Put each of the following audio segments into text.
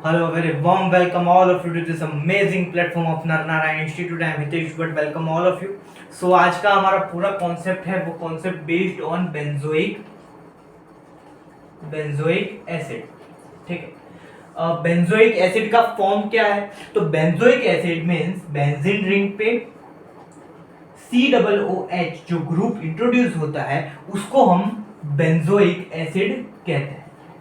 Hello, a very warm welcome all of you to this amazing platform of Narnarayan Institute. I am Hitesh, but welcome all of you. So आज का हमारा पूरा concept है वो concept based on benzoic acid. ठीक है. Benzoic acid का form क्या है? तो benzoic acid means benzene ring पे COOH जो ग्रुप इंट्रोड्यूस होता है उसको हम बेंजोइक एसिड कहते हैं.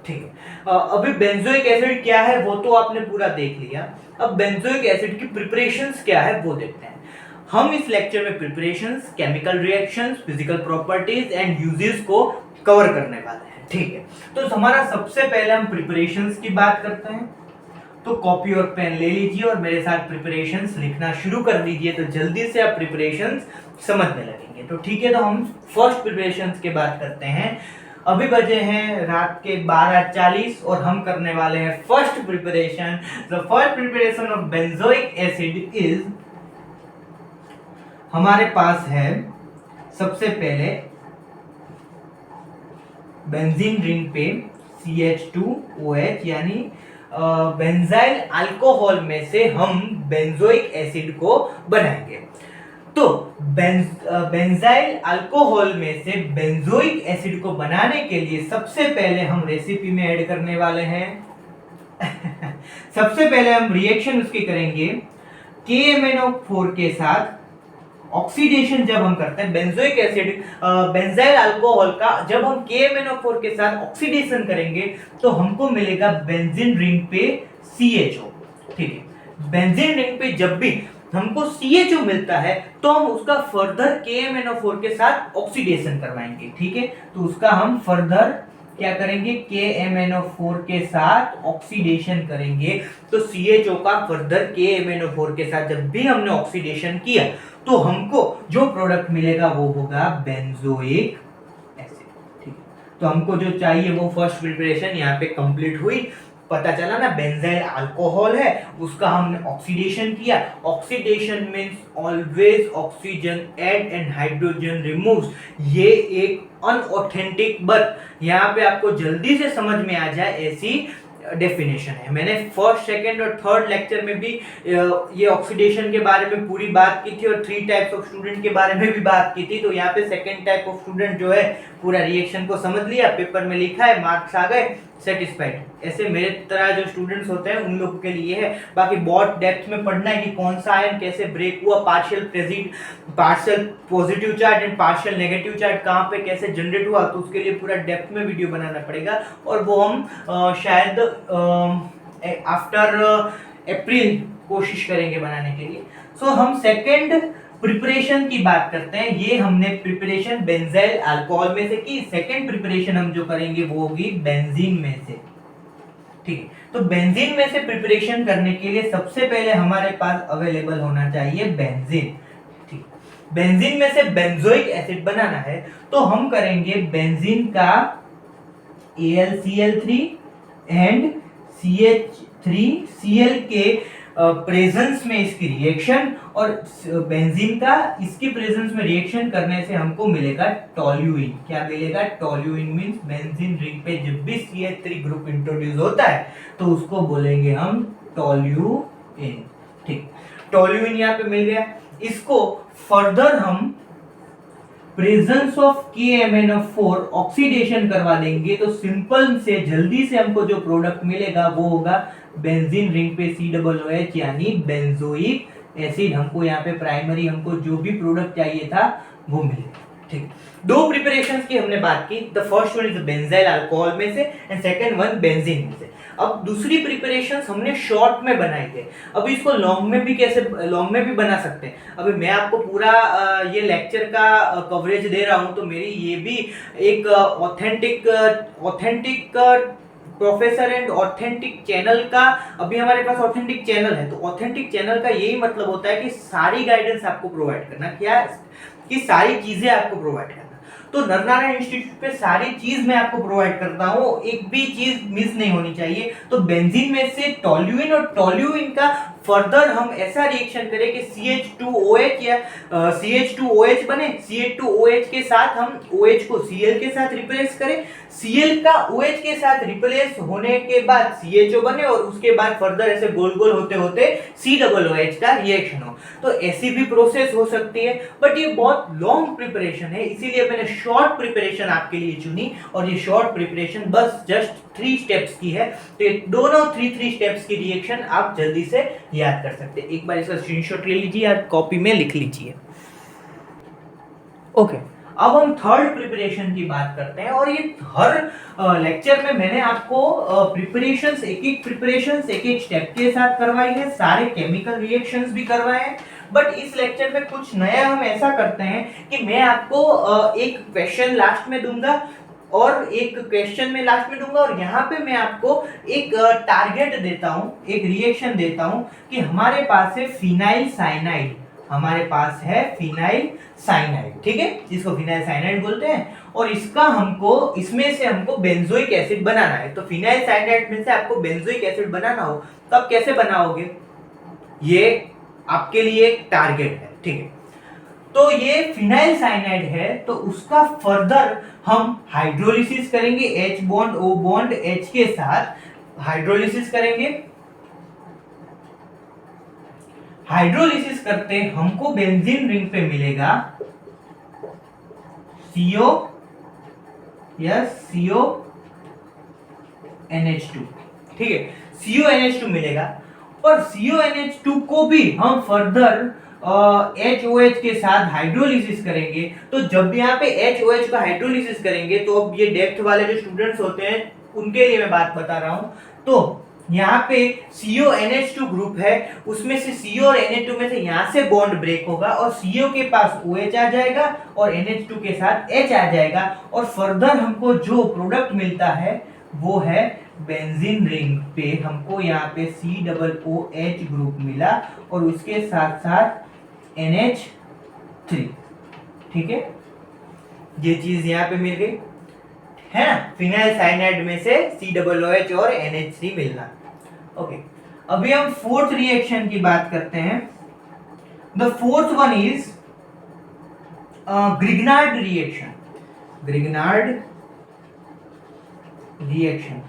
ठीक है. अभी बेंजोइक एसिड क्या है वो तो आपने पूरा देख लिया. अब बेंजोइक एसिड की प्रिपरेशंस क्या है वो देखते हैं. हम इस लेक्चर में preparations, chemical reactions, physical properties and uses को कवर करने वाले हैं. ठीक है. तो हमारा सबसे पहले हम प्रिपरेशंस की बात करते हैं. तो कॉपी और पेन ले लीजिए और मेरे साथ प्रिपरेशंस लिखना शुरू कर दीजिए, तो जल्दी से आप प्रिपरेशंस समझने लगेंगे. तो ठीक है, तो हम फर्स्ट प्रिपरेशंस की बात करते हैं. अभी बजे हैं रात के 12:40 और हम करने वाले हैं first preparation. The first preparation of benzoic acid is, हमारे पास है सबसे पहले बेंजीन रिंग पे CH2OH यानी बेंजाइल अल्कोहल में से हम बेंजोइक एसिड को बनाएंगे. तो बेंजाइल अल्कोहल में से बेंजोइक एसिड को बनाने के लिए सबसे पहले हम रेसिपी में ऐड करने वाले हैं सबसे पहले हम रिएक्शन उसकी करेंगे KMnO4 के साथ. ऑक्सीडेशन जब हम करते हैं बेंजोइक एसिड बेंजाइल अल्कोहल का, जब हम KMnO4 के साथ ऑक्सीडेशन करेंगे तो हमको मिलेगा बेंजीन रिंग पे CHO. ठीक है. बेंजीन रिंग पे जब भी हमको CHO मिलता है तो हम उसका फर्दर KMnO4 के साथ ऑक्सीडेशन करवाएंगे. ठीक है. तो उसका हम फर्दर क्या करेंगे, KMnO4 के साथ ऑक्सीडेशन करेंगे. तो CHO का फर्दर KMnO4 के साथ जब भी हमने ऑक्सीडेशन किया तो हमको जो प्रोडक्ट मिलेगा वो होगा बेंजोइक एसिड. ठीक है. तो हमको जो चाहिए वो फर्स्ट प्रिपरेशन यहाँ पे कंप्लीट हुई. पता चला ना, बेंजाइल अल्कोहल है उसका हमने ऑक्सीडेशन किया. Oxidation means always oxygen add and hydrogen removes. ये एक अनऑथेंटिक, बट यहाँ पे आपको जल्दी से समझ में आ जाए ऐसी डेफिनेशन है. मैंने फर्स्ट, सेकंड और थर्ड लेक्चर में भी ये ऑक्सीडेशन के बारे में पूरी बात की थी और 3 टाइप्स ऑफ स्टूडेंट के बारे में भी बात की थी. तो यहाँ पे सेकंड टाइप ऑफ स्टूडेंट जो है पूरा रिएक्शन को समझ लिया, पेपर में लिखा है, मार्क्स आ गए, सेटिस्फाइड. ऐसे मेरे तरह जो स्टूडेंट्स होते हैं उन लोगों के लिए है. बाकी बहुत डेप्थ में पढ़ना है कि कौन सा आयन कैसे ब्रेक हुआ, partial positive charge and partial negative charge कहाँ पे कैसे जनरेट हुआ, तो उसके लिए पूरा डेप्थ में वीडियो बनाना पड़ेगा. और वो हम शायद आफ्टर अप्रैल कोशिश करेंगे बनाने के लिए. सो हम सेकेंड प्रिपरेशन की बात करते हैं. ये हमने प्रिपरेशन बेंजाइल अल्कोहल में से की. सेकेंड प्रिपरेशन हम जो करेंगे वो होगी बेंजीन में से. ठीक है. तो बेंजीन में से प्रिपरेशन करने के लिए सबसे पहले हमारे पास अवेलेबल होना चाहिए बेंजीन. ठीक. बेंजीन में से बेंजोइक एसिड बनाना है तो हम करेंगे बेंजीन का AlCl3 एंड CH3Cl के प्रेजेंस में इसकी रिएक्शन, और बेंजीन का इसकी प्रेजेंस में रिएक्शन करने से हमको मिलेगा टोल्यूइन. क्या मिलेगा? टोल्यूइन मींस बेंजीन रिंग पे जब भी CH3 ग्रुप इंट्रोड्यूस होता है तो उसको बोलेंगे हम टोल्यूइन. ठीक. टोल्यूइन यहाँ पे मिल गया. इसको फर्दर हम प्रेजेंस ऑफ KMnO4 ऑक्सीडेशन करवा देंगे तो सिंपल से जल्दी से हमको जो प्रोडक्ट मिलेगा वो होगा बेंजीन रिंग पे COOH यानी बेंजोइक एसिड. हमको यहाँ पे प्राइमरी हमको जो भी प्रोडक्ट चाहिए था वो मिलेगा. ठीक. दो प्रिपरेशंस की हमने बात की. The first one is benzyl alcohol में से एंड सेकंड वन बेंजीन में से. अब दूसरी प्रिपरेशंस हमने शॉर्ट में बनाए थे. अभी इसको लॉन्ग में भी बना सकते हैं. अभी मैं आपको पूरा ये लेक्चर का कवरेज दे रहा हूं तो मेरी ये भी एक authentic professor and authentic channel का, अभी हमारे पास ऑथेंटिक चैनल है. तो ऑथेंटिक चैनल का यही मतलब होता है कि सारी गाइडेंस आपको प्रोवाइड करना. क्या कि सारी चीजें आपको प्रोवाइड करना. तो नरनारायण इंस्टीट्यूट पे सारी चीज मैं आपको प्रोवाइड करता हूँ, एक भी चीज मिस नहीं होनी चाहिए. तो बेंजीन में से टोल्यूइन और टोल्यूइन का फर्दर हम ऐसा रिएक्शन करें कि CH2OH या CH2OH बने, CH2OH के साथ हम OH को Cl के साथ रिप्लेस करें, Cl का OH के साथ रिप्लेस होने के बाद CHO बने और उसके बाद फर्दर ऐसे गोल गोल होते होते COOH का रिएक्शन हो। तो ऐसी भी प्रोसेस हो सकती है, बट ये बहुत लॉन्ग प्रिपरेशन है, इसीलिए मैंने शॉर्ट प्रिपरेशन आपके लिए चुनी और ये शॉर्ट प्रिपरेशन बस जस्ट 3 स्टेप्स की है। तो ये दोनों 3 स्टेप्स की रिएक्शन आप जल्दी से याद कर सकते हैं। एक बार इसका स्क्रीनशॉट ले लीजिए या कॉपी में लिख लीजिए। ओके, अब हम थर्ड प्रिपरेशन की बात करते हैं और ये हर लेक्चर में मैंने आपको प्रिपरेशंस एक एक स्टेप के साथ करवाई है, सारे केमिकल रिएक्शंस भी करवाए हैं। बट इस लेक्चर में कुछ नया हम ऐसा करते हैं कि मैं आपको एक क्वेश्चन लास्ट में दूंगा और एक क्वेश्चन में लास्ट में दूंगा और यहाँ पे मैं आपको एक टारगेट देता हूँ, एक रिएक्शन देता हूँ कि हमारे पास है फिनाइल साइनाइड, हमारे पास है फिनाइल साइनाइड, ठीक है, जिसको फिनाइल साइनाइड बोलते हैं, और इसका हमको इसमें से हमको बेंजोइक एसिड बनाना है। तो फिनाइल साइनाइड में से आपको बेंजोइक एसिड बनाना हो तो आप कैसे बनाओगे, ये आपके लिए एक टारगेट है, ठीक है। तो ये फिनाइल साइनाइड है तो उसका फर्दर हम हाइड्रोलिसिस करेंगे, H bond O bond H के साथ हाइड्रोलिसिस करेंगे। हाइड्रोलिसिस करते हमको बेंजीन रिंग पे मिलेगा CO या CONH2, ठीक है, CONH2 मिलेगा और CONH2 को भी हम फर्दर HOH के साथ हाइड्रोलिसिस करेंगे। तो जब यहाँ पे HOH का हाइड्रोलिसिस करेंगे तो अब ये डेप्थ वाले जो स्टूडेंट्स होते हैं उनके लिए मैं बात बता रहा हूँ। तो यहाँ पे CONH2 ग्रुप है, उसमें से CO और Na2 में से यहाँ से बॉन्ड ब्रेक होगा और CO के पास OH आ जाएगा और NH2 के साथ H आ जाएगा और फर्दर हमको जो प्रोडक्ट मिलता है वो है बेंजीन रिंग पे हमको यहाँ पे COOH ग्रुप मिला और उसके साथ साथ NH3, ठीक है, ये चीज यहाँ पे मिल गई है ना, फिनाइल साइनाइड में से COOH और NH3 मिलना। ओके, अभी हम फोर्थ रिएक्शन की बात करते हैं। The fourth one is Grignard reaction. Grignard reaction,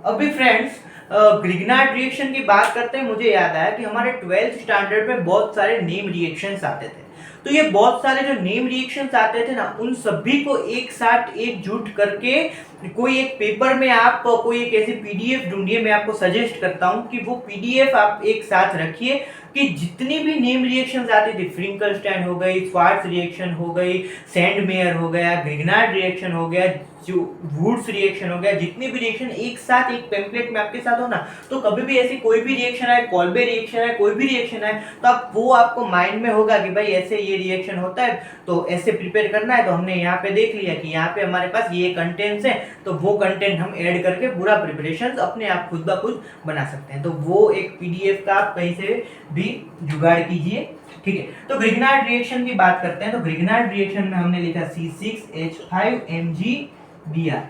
अभी फ्रेंड्स ग्रिग्नार्ड रिएक्शन की बात करते हैं, मुझे याद आया कि हमारे 12th स्टैंडर्ड में बहुत सारे नेम रिएक्शंस आते थे। तो ये बहुत सारे जो नेम रिएक्शंस आते थे ना, उन सभी को एक साथ एकजुट करके कोई एक पेपर में आप कोई एक ऐसी पीडीएफ ढूंढिए। मैं आपको सजेस्ट करता हूं कि वो पीडीएफ आप एक साथ रखिए कि जितनी भी नेम रिएक्शंस आती थी, फ्रिंकलस्टाइन हो गई, स्वार्ट्ज रिएक्शन हो गई, सैंडमेयर हो गया, ग्रिग्नार्ड रिएक्शन हो गया, जो वुड्स रिएक्शन हो गया, जितनी भी रिएक्शन एक साथ एक टेम्पलेट में आपके साथ हो ना, तो कभी भी ऐसी कोई भी रिएक्शन आए, कॉल्बे रिएक्शन आए, कोई भी रिएक्शन आए, तो आप वो आपको माइंड में होगा कि भाई ऐसे ये रिएक्शन होता है तो ऐसे प्रिपेयर करना है। तो हमने यहाँ पे देख लिया कि यहाँ पे हमारे पास ये कंटेंट्स हैं, तो वो कंटेंट हम ऐड करके पूरा प्रिपरेशन अपने आप खुद ब खुद बना सकते हैं। तो वो एक पीडीएफ का आप कहीं से भी जुगाड़ कीजिए, ठीक है। तो ग्रिग्नार्ड रिएक्शन की बात करते हैं। तो ग्रिग्नार्ड रिएक्शन में हमने लिखा C6H5MgBr,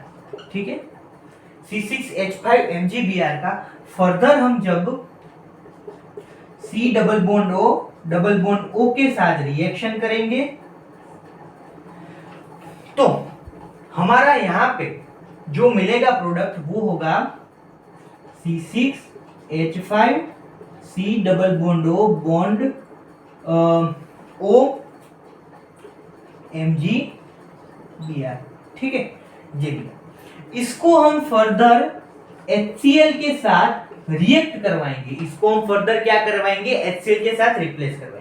ठीक है, C6H5MgBr का फर्दर हम जब C डबल बॉन्ड O के साथ रिएक्शन करेंगे तो हमारा यहाँ पे जो मिलेगा प्रोडक्ट वो होगा C6H5 C double bond O bond O MgBr, ठीक है, ये भी। इसको हम फर्दर HCl के साथ रिएक्ट करवाएंगे। इसको हम फर्दर क्या करवाएंगे, HCl के साथ रिप्लेस करवाएंगे,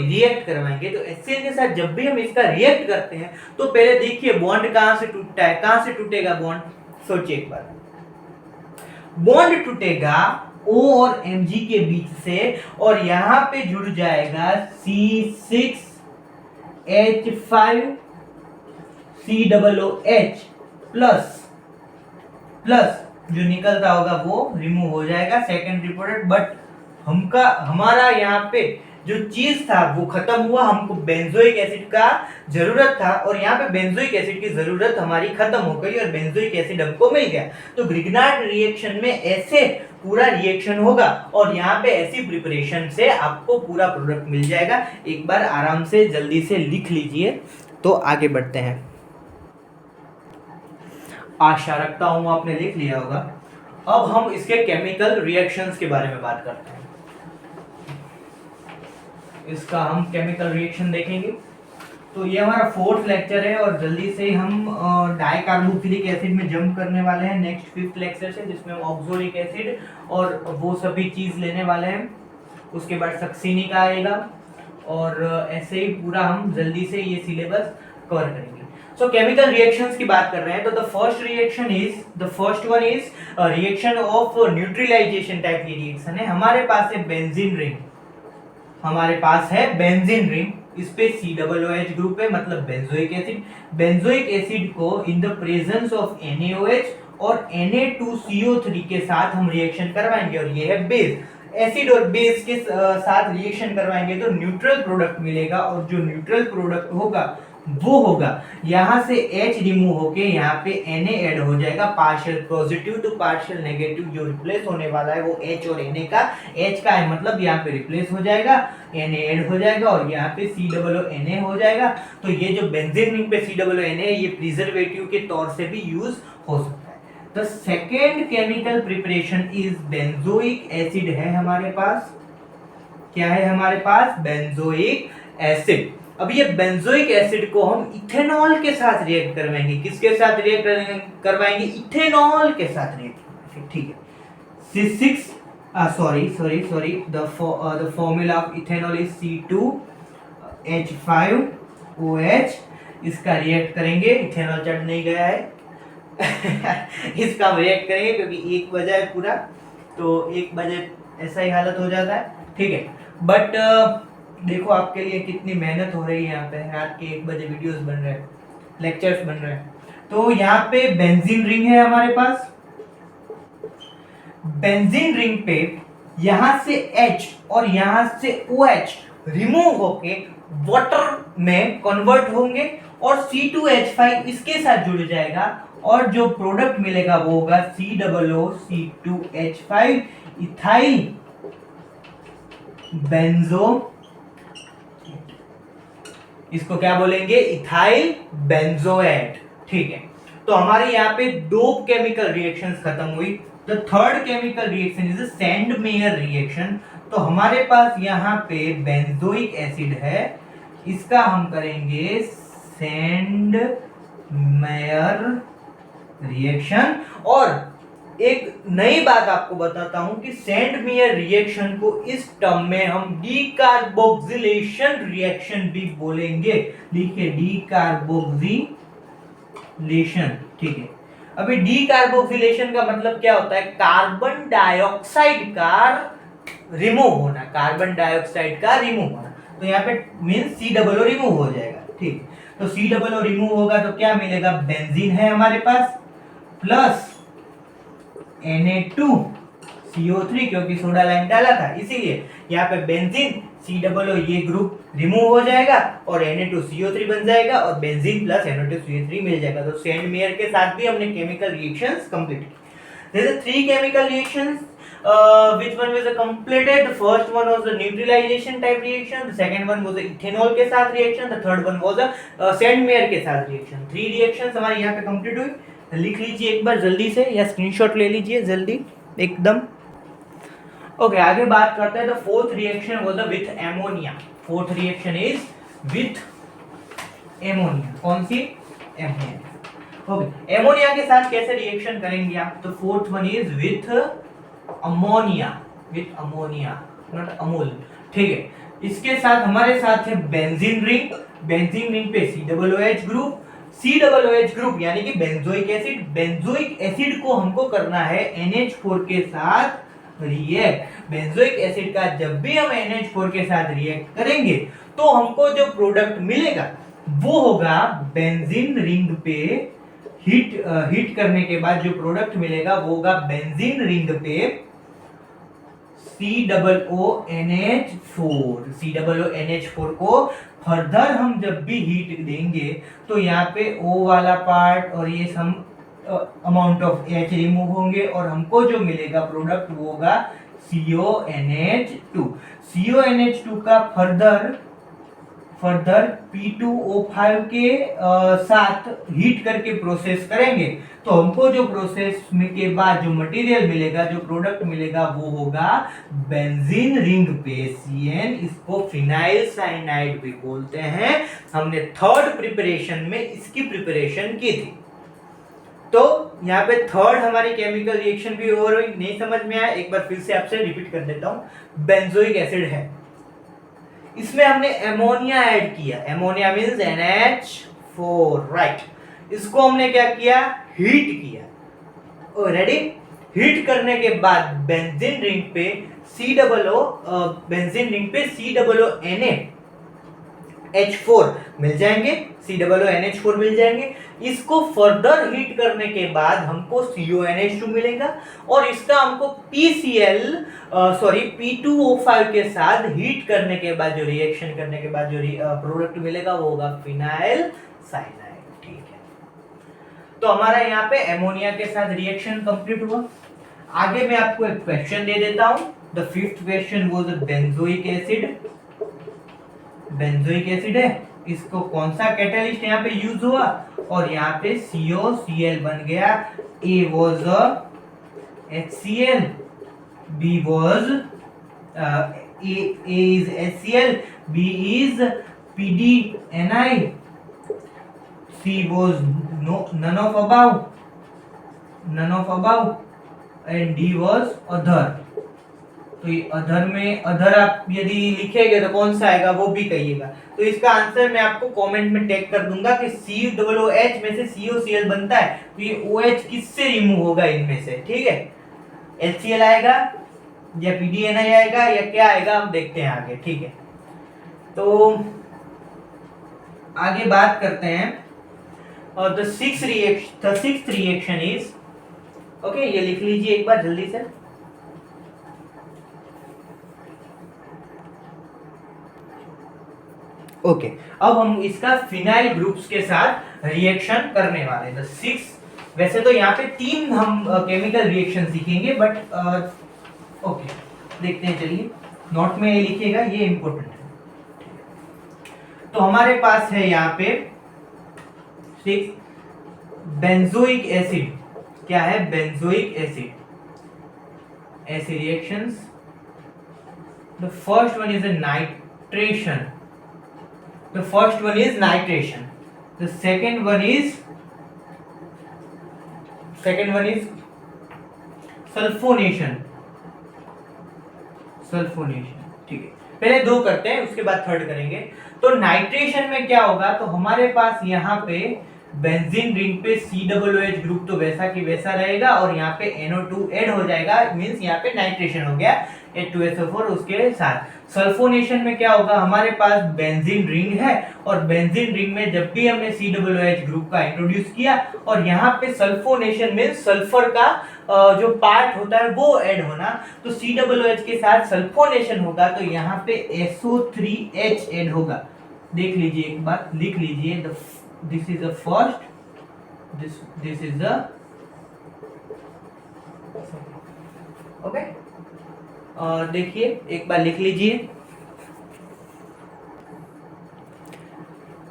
रिएक्ट करवाएंगे। तो HCl के साथ जब भी हम इसका रिएक्ट करते हैं तो पहले देखिए बॉन्ड कहां से टूटता है, कहां से टूटेगा बॉन्ड, सोचिए एक बार। बॉन्ड टूटेगा O और Mg के बीच से और यहां पे जुड़ जाएगा C6H5 COOH प्लस जो निकलता होगा वो रिमूव हो जाएगा, सेकेंडरी प्रोडक्ट। बट हमारा यहाँ पे जो चीज था वो खत्म हुआ, हमको बेंजोइक एसिड का जरूरत था और यहाँ पे बेंजोइक एसिड की जरूरत हमारी खत्म हो गई और बेंजोइक एसिड हमको मिल गया। तो ग्रिग्नार्ड रिएक्शन में ऐसे पूरा रिएक्शन होगा और यहाँ पे ऐसी प्रिपरेशन से आपको पूरा प्रोडक्ट मिल जाएगा। एक बार आराम से जल्दी से लिख लीजिए तो आगे बढ़ते हैं। आशा रखता हूं आपने लिख लिया होगा। अब हम इसके केमिकल रिएक्शंस के बारे में बात करते हैं। इसका हम केमिकल रिएक्शन देखेंगे। तो ये हमारा 4th लेक्चर है और जल्दी से हम डाइकार्बोक्सिलिक एसिड में जंप करने वाले हैं नेक्स्ट 5th लेक्चर से, जिसमें हम ऑक्सोलिक एसिड और वो सभी चीज लेने वाले हैं। उसके बाद सक्सिनिक आएगा और ऐसे ही पूरा हम जल्दी से ये सिलेबस कवर करेंगे। सो केमिकल रिएक्शंस की बात कर रहे हैं तो the first one is reaction of neutralisation type की रिएक्शन है। हमारे पास है बेंजीन रिंग, इस पे COOH ग्रुप है, मतलब बेंजोइक एसिड। बेंजोइक एसिड को in the presence of NaOH और Na2CO3 के साथ हम रिएक्शन करवाएंगे और ये है बेस। एसिड और बेस के साथ रिएक्शन करवाएंगे तो न्यूट्रल प्रोडक्ट मिलेगा और जो न्यूट्रल प्रोडक्ट होगा वो होगा यहाँ से H रिमूव होके यहाँ पे Na ऐड हो जाएगा, partial positive to partial negative जो रिप्लेस होने वाला है वो H और Na का, H का है मतलब यहाँ पे रिप्लेस हो जाएगा, Na ऐड हो जाएगा और यहाँ पे COONA हो जाएगा। तो ये जो बेंजीन रिंग पे COONA ये प्रिजर्वेटिव के तौर से भी यूज हो सकता है। The second chemical preparation is benzoic acid है हमारे पास। क्या है हमारे पास? Benzoic acid. अब ये बेंजोइक एसिड को हम इथेनॉल के साथ रिएक्ट करवाएंगे। किसके साथ रिएक्ट करवाएंगे? इथेनॉल के साथ रिएक्ट करवाएंगे, ठीक है। the formula of ethanol is C2H5OH। इसका रिएक्ट करेंगे, इथेनॉल चढ़ नहीं गया है इसका रिएक्ट करेंगे क्योंकि 1 बजा है पूरा, तो 1 बजे ऐसा ही हालत हो जाता है, ठीक है। बट देखो आपके लिए कितनी मेहनत हो रही है, यहाँ पे रात के 1 बजे वीडियोस बन रहे हैं, लेक्चर्स बन रहे हैं। तो यहाँ पे बेंजीन रिंग है हमारे पास। बेंजीन रिंग पे यहाँ से H और यहाँ से OH रिमूव होके वाटर में कन्वर्ट होंगे और C2H5 इसके साथ जुड़ जाएगा और जो प्रोडक्ट मिलेगा वो होगा COOC2H5 इथाइल बेंजो। इसको क्या बोलेंगे? इथाइल बेंजोएट, ठीक है। तो हमारे यहाँ पे 2 केमिकल रिएक्शंस खत्म हुई। The third chemical reaction is Sandmeyer reaction. तो हमारे पास यहाँ पे बेंजोइक एसिड है, इसका हम करेंगे सैंडमेयर रिएक्शन। और एक नई बात आपको बताता हूं कि सैंडमेयर रिएक्शन को इस टर्म में हम डीकार्बोक्सिलेशन रिएक्शन भी बोलेंगे। लिखिए डीकार्बोक्सिलेशन, ठीक है। अभी डीकार्बोक्सिलेशन का मतलब क्या होता है? कार्बन डाइऑक्साइड का रिमूव होना, कार्बन डाइऑक्साइड का रिमूव होना। तो यहाँ पे मींस COO रिमूव हो जाएगा, ठीक। तो COO रिमूव होगा तो क्या मिलेगा? बेंजीन है हमारे पास प्लस Na2CO3, क्योंकि सोडा लाइम डाला था इसीलिए यहाँ पे बेंजीन COO ये ग्रुप रिमूव हो जाएगा और Na2CO3 बन जाएगा और बेंजीन प्लस Na2CO3 मिल जाएगा। तो सैंडमेयर के साथ भी हमने केमिकल रिएक्शंस कंप्लीट की। There are 3 chemical reactions. Which one was completed? The first one was the neutralization type reaction. The second one was the ethanol के साथ reaction. The third one was the sandmeyer के साथ reaction. 3 reactions हमारे यहाँ पे complete हुई। लिख लीजिए एक बार जल्दी से या स्क्रीनशॉट ले लीजिए जल्दी एकदम। ओके, आगे बात करते हैं। The fourth reaction was with ammonia. Fourth reaction is with ammonia. कौन सी? एमोनिया। ओके, एमोनिया के साथ कैसे रिएक्शन करेंगे आप? तो fourth one is with ammonia, with ammonia not Amol, ठीक है। इसके साथ हमारे साथ है बेंजीन रिंग। बेंजीन रिंग पे COOH ग्रुप, COOH ग्रुप यानी कि बेंजोइक एसिड। बेंजोइक एसिड को हमको करना है NH4 के साथ रिएक्ट। बेंजोइक एसिड का जब भी हम NH4 के साथ रिएक्ट करेंगे तो हमको जो प्रोडक्ट मिलेगा वो होगा बेंजीन रिंग पे हिट करने के बाद जो प्रोडक्ट मिलेगा वो होगा बेंजीन रिंग पे COONH4 को फर्दर हम जब भी हीट देंगे तो यहाँ पे O वाला पार्ट और ये some amount of H remove होंगे और हमको जो मिलेगा प्रोडक्ट वो होगा CONH2। CONH2 का फर्दर P2O5 के साथ हीट करके प्रोसेस करेंगे तो हमको जो प्रोसेस में के बाद जो मटेरियल मिलेगा, जो प्रोडक्ट मिलेगा वो होगा बेंजीन रिंग पे CN, इसको फिनाइल साइनाइड भी बोलते हैं। हमने थर्ड प्रिपरेशन में इसकी प्रिपरेशन की थी। तो यहाँ पे थर्ड हमारी केमिकल रिएक्शन भी हो रही, नहीं समझ में आया एक बार फिर से आपसे रिपीट कर देता हूं। बेंजोइक एसिड है, इसमें हमने एमोनिया ऐड किया, एमोनिया मींस NH4, राइट। इसको हमने क्या किया, हीट किया। रेडी, हीट करने के बाद बेंजीन रिंग पे COONH4 मिल जाएंगे, COONH4 मिल जाएंगे। इसको फर्दर हीट करने के बाद हमको CONH2 मिलेगा और इसका हमको P2O5 के साथ हीट करने के बाद जो रिएक्शन करने के बाद जो प्रोडक्ट मिलेगा वो होगा फिनाइल साइनाइड। ठीक है, तो हमारा यहाँ पे एमोनिया के साथ रिएक्शन कंप्लीट हुआ। आगे मैं आपको एक क्वेश्चन दे देता हूं। The fifth question was benzoic acid. Benzoic acid है, इसको कौन सा कैटालिस्ट यहाँ पे यूज हुआ और यहाँ पे COCl बन गया। A was HCl, B was A is HCl, B is PDNI, C was none of above and D was other। तो ये अधर में अधर आप यदि लिखेंगे तो कौन सा आएगा वो भी कहिएगा। तो इसका आंसर मैं आपको कमेंट में टैग कर दूंगा कि COOH में से COCl बनता है तो ये OH किससे रिमूव होगा इनमें से। ठीक है, HCl आएगा या PDNI आएगा या क्या आएगा हम देखते हैं आगे। ठीक है, तो आगे बात करते हैं। और the sixth reaction is, okay ये लिख लीजिए एक बार जल्दी से। ओके अब हम इसका फिनाइल ग्रुप्स के साथ रिएक्शन करने वाले हैं। वैसे तो यहाँ पे 3 हम केमिकल रिएक्शन सीखेंगे बट ओके देखते हैं, चलिए नोट में ये लिखिएगा, ये इंपॉर्टेंट है। तो हमारे पास है यहाँ पे 6 बेंजोइक एसिड। क्या है, बेंजोइक एसिड। ऐसी reactions, the first one is nitration. The first one is nitration. The second one is sulfonation. ठीक है, पहले 2 करते हैं उसके बाद थर्ड करेंगे। तो नाइट्रेशन में क्या होगा, तो हमारे पास यहाँ पे बेंजीन रिंग पे COOH ग्रुप तो वैसा की वैसा रहेगा और यहाँ पे NO2 ऐड हो जाएगा, मींस यहाँ पे नाइट्रेशन हो गया H2SO4 उसके साथ। सल्फोनेशन में क्या होगा, हमारे पास बेंजीन रिंग है और बेंजीन रिंग में जब भी हमने COOH ग्रुप का इंट्रोड्यूस किया और यहाँ पे सल्फोनेशन में सल्फर का जो पार्ट होता है वो ऐड होना, तो COOH के साथ सल्फोनेशन होगा तो यहाँ पे SO3H ऐड होगा। देख लीजिए एक बात, लिख लीजिए, this is the first, this is the okay। देखिए एक बार लिख लीजिए,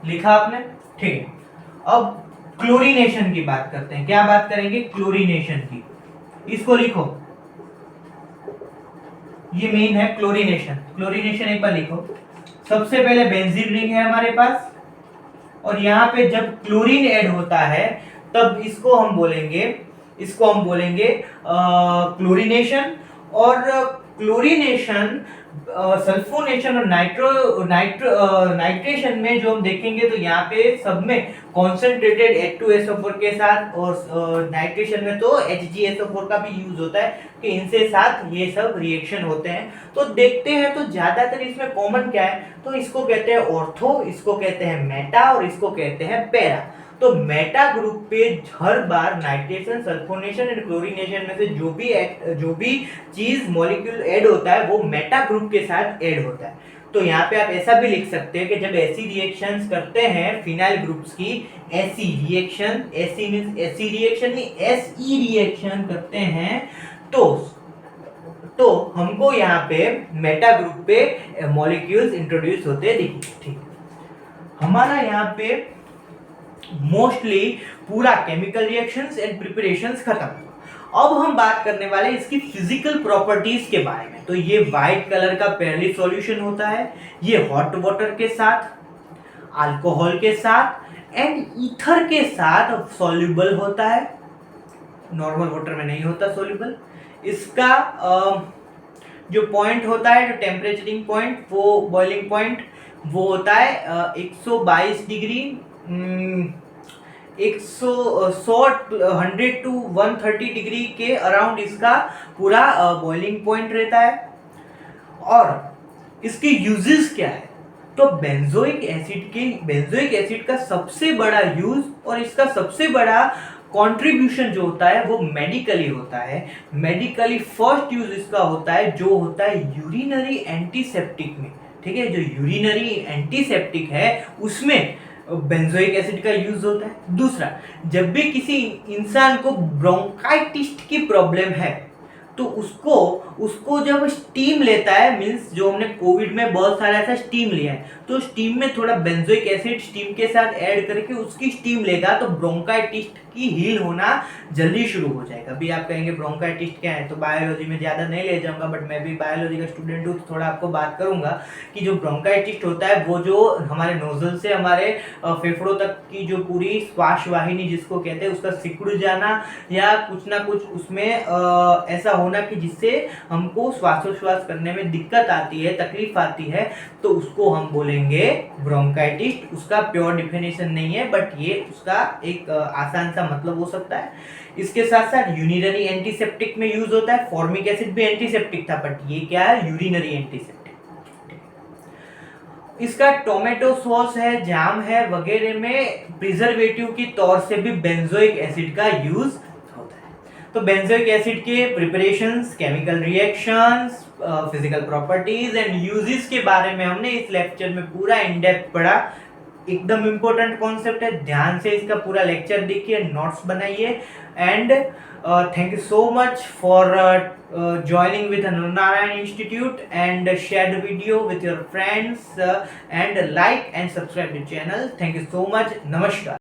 लिखा आपने, ठीक है। अब क्लोरीनेशन की बात करते हैं। क्या बात करेंगे, क्लोरीनेशन की। इसको लिखो, ये मेन है क्लोरीनेशन। क्लोरीनेशन एक बार लिखो। सबसे पहले बेंजीन रिंग है हमारे पास और यहाँ पे जब क्लोरीन ऐड होता है तब इसको हम बोलेंगे क्लोरीनेशन। और क्लोरीनेशन, सल्फोनेशन और नाइट्रेशन में जो हम देखेंगे तो यहाँ पे सब में कॉन्सेंट्रेटेड H2SO4 के साथ और नाइट्रेशन में तो HgSO4 का भी यूज होता है कि इनसे साथ ये सब रिएक्शन होते हैं। तो देखते हैं तो ज्यादातर इसमें कॉमन क्या है, तो इसको कहते हैं ऑर्थो, इसको कहते हैं मेटा और इसको कहते हैं पैरा। तो मेटा ग्रुप पे हर बार नाइट्रेशन, सल्फोनेशन एंड क्लोरीनेशन में से जो भी चीज मॉलिक्यूल ऐड होता है वो मेटा ग्रुप के साथ ऐड होता है। तो यहाँ पे आप ऐसा भी लिख सकते हैं कि जब ऐसी रिएक्शंस करते हैं फिनाइल ग्रुप्स की, ऐसी रिएक्शन, ऐसी मींस ऐसी रिएक्शन नहीं, एसई रिएक्शन करते हैं तो हमको यहाँ पे मेटा ग्रुप पे मॉलिक्यूल्स इंट्रोड्यूस होते दिखेंगे। ठीक, हमारा यहाँ पे मोस्टली पूरा केमिकल रिएक्शंस एंड प्रिपरेशंस खत्म हुआ। अब हम बात करने वाले इसकी फिजिकल प्रॉपर्टीज के बारे में। तो ये व्हाइट कलर का पेयरली सॉल्यूशन होता है, ये हॉट वाटर के साथ, अल्कोहल के साथ एंड ईथर के साथ सॉल्युबल होता है, नॉर्मल वाटर में नहीं होता सॉल्युबल। इसका जो पॉइंट होता है, जो टेम्परेचरिंग पॉइंट, वो बॉइलिंग पॉइंट, वो होता है 122 डिग्री, 100 टू 130 डिग्री के अराउंड इसका पूरा बॉइलिंग पॉइंट रहता है। और इसके यूजेस क्या है? तो बेंजोइक एसिड का सबसे बड़ा यूज और इसका सबसे बड़ा कंट्रीब्यूशन जो होता है वो मेडिकली होता है। मेडिकली फर्स्ट यूज इसका होता है जो होता है यूरिनरी एंटीसेप्टिक में। ठीक है, जो यूरिनरी एंटीसेप्टिक है उसमें बेंजोइक एसिड का यूज होता है। दूसरा, जब भी किसी इंसान को ब्रोंकाइटिस की प्रॉब्लम है तो उसको जब स्टीम लेता है, मींस जो हमने कोविड में बहुत सारा ऐसा स्टीम लिया है, तो स्टीम में थोड़ा बेंजोइक एसिड स्टीम के साथ ऐड करके उसकी स्टीम लेगा तो ब्रोंकाइटिस की हील होना जल्दी शुरू हो जाएगा। अभी आप कहेंगे ब्रोंकाइटिस क्या है, तो बायोलॉजी में ज़्यादा नहीं ले जाऊंगा, बट मैं भी बायोलॉजी का स्टूडेंट हूँ तो थोड़ा आपको बात करूंगा कि जो ब्रोंकाइटिस होता है वो जो हमारे नोजल से हमारे फेफड़ों तक की जो पूरी श्वास वाहिनी जिसको कहते हैं उसका सिकुड़ जाना या कुछ ना कुछ उसमें ऐसा होना कि जिससे हमको श्वासोश्वास करने में दिक्कत आती है, तकलीफ आती है, तो उसको हम बोलेंगे ब्रोंकाइटिस। उसका प्योर डिफिनेशन नहीं है बट ये उसका एक आसान सा मतलब हो सकता है। इसके साथ साथ यूरिनरी एंटीसेप्टिक में यूज होता है। फॉर्मिक एसिड भी एंटीसेप्टिक था बट ये क्या है, यूरिनरी एंटीसेप्टिक। इसका टोमेटो सॉस है, जाम है वगैरह में प्रिजर्वेटिव की तौर से भी बेंजोइक एसिड का यूज होता है। तो बेंजोइक एसिड के preparations, chemical reactions, physical properties and uses के बारे में हमने इस लेक्चर में पूरा इन डेप्थ पढ़ा। एकदम इंपॉर्टेंट कॉन्सेप्ट है, ध्यान से इसका पूरा लेक्चर देखिए, नोट्स बनाइए and thank you so much for joining with Narayan Institute and share the video with your friends and like and subscribe the channel. Thank you so much. Namaskar.